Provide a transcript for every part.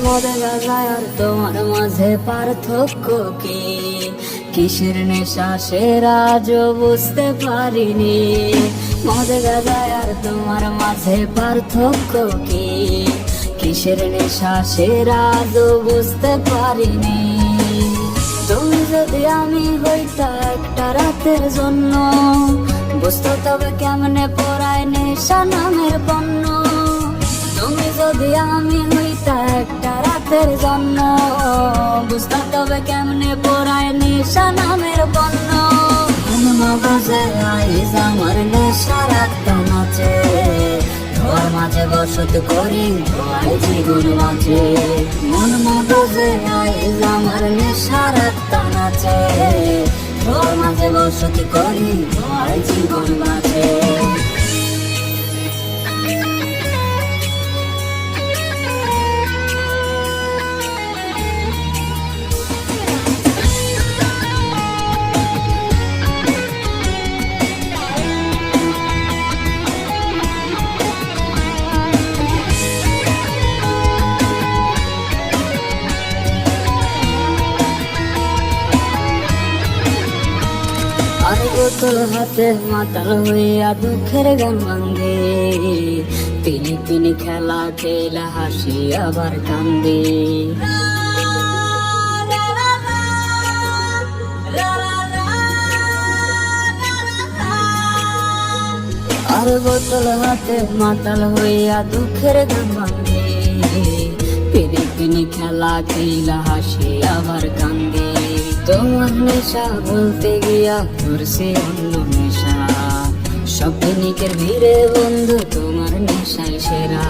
মদ গাঁজা আর তোমার মাঝে পার্থক্য কি? কিসের নেশা সেরা আজও বুঝতে পারিনি। মদ গাঁজা আর তোমার মাঝে পার্থক্য কি? কিসের নেশা সেরা আজও বুঝতে পারিনি। তুমি যদি আমি হইতা একটা রাতের জন্য, বুঝতো তবে কেমনে পড়ায় নেশা নামের পণ্য। তুমি যদি আমি হইতা একটা রাতের জন্য, বুঝতো তবে কেমনে পড়ায় নেশা নামের পণ্য। মগজে আইজ আমার নেশা রাখতা নাচে, ধোয়ার মাঝে বসত করি ধোয়াই জীবন বাঁচে। মন মগজে আইজ আমার নেশা রাখতা নাচে, ধোয়ার মাঝে বসত করি ধোয়াই জীবন বাঁচে। আর বোতল হাতে মাতাল হইয়া দুঃখের গান ভাঙ্গে, পিনি পিনি খেলা খেলা হাসি আবার কান্দে। আর বোতল হাতে মাতাল হইয়া দুঃখের গান ভাঙ্গে, পিনি পিনি খেলা খেলা হাসি আবার কান্দে। তোমার নেশা বলতে গিয়া ধরছে অন্য নেশা, সব পিনিকের ভিড়ে বন্ধু তোমার নেশাই সেরা।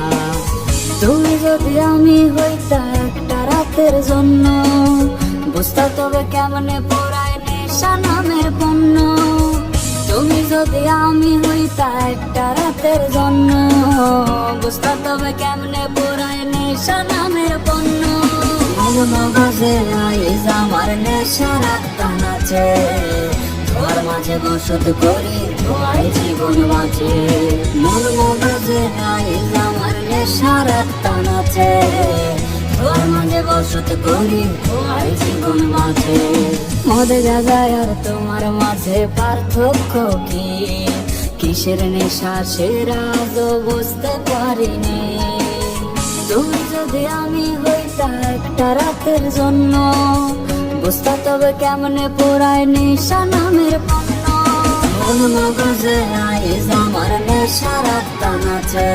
তুমি যদি আমি হইতা একটা রাতের জন্য, বুঝতা তবে কেমনে পড়ায় নেশা নামের পণ্য। তুমি যদি আমি হইতা একটা রাতের জন্য, বুঝতা তবে কেমনে পড়ায় নেশা নামের পণ্য। মগজে আইজ আমার নেশা রাখতা নাচে, ধোয়ার মাঝে বসত করি ধোয়াই জীবন বাঁচে। মন মগজে আইজ আমার নেশা রাখতা নাচে, ধোয়ার মাঝে বসত করি ধোয়াই জীবন বাঁচে। মদ গাঁজা আর তোমার মাঝে পার্থক্য কি? কিসের নেশা সেরা আজও বুঝতে পারিনি। তুমি যদি আমি হইতা একটা রাতের জন্য, বুঝতা তবে কেমনে পড়ায় নেশা নামের পণ্য। মন মগজে আইজ আমার নেশা রাখতা নাচে,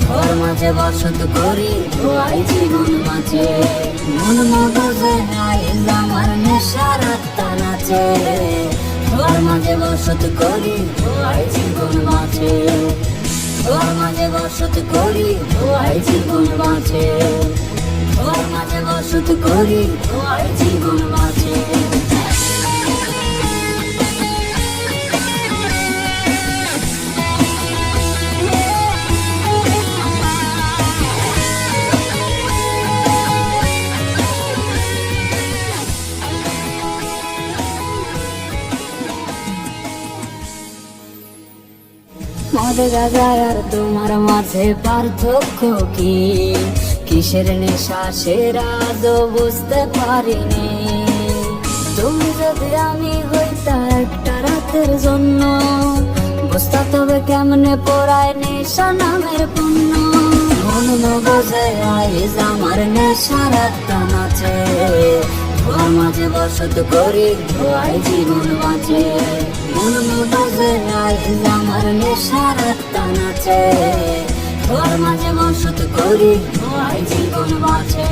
ঘর মাঝে বসত করি ধোয়াই জীবন বাঁচে। মন মগজে আইজ আমার নেশা রাখতা নাচে, ঘর মাঝে বসত করি ধোয়াই জীবন বাঁচে। ঘর মাঝে বসত করি ধোয়াই জীবন বাঁচে, ঘর মাঝে বসত করি ধোয়াই জীবন বাঁচে। মদ গাঁজা আর তোমার মাঝে পার্থক্য কি? কিসের নেশা সেরা আজও বুঝতে পারিনি। তুমি যদি আমি হইতা একটা রাতের জন্য, বুঝতা তবে কেমনে পড়ায় নেশা নামের পণ্য। মন মগজে আইজ আমার নেশা রাখতা নাচে, ধোয়ার মাঝে বসত করি ধোয়াই জীবন বাঁচে। মন মগজে আইজ আমার নেশা রাখতা নাচে, ধোয়ার মাঝে বসত করি ধোয়াই জীবন বাঁচে।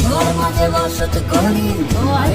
ধোয়ার মাঝে বসত করি ধোয়াই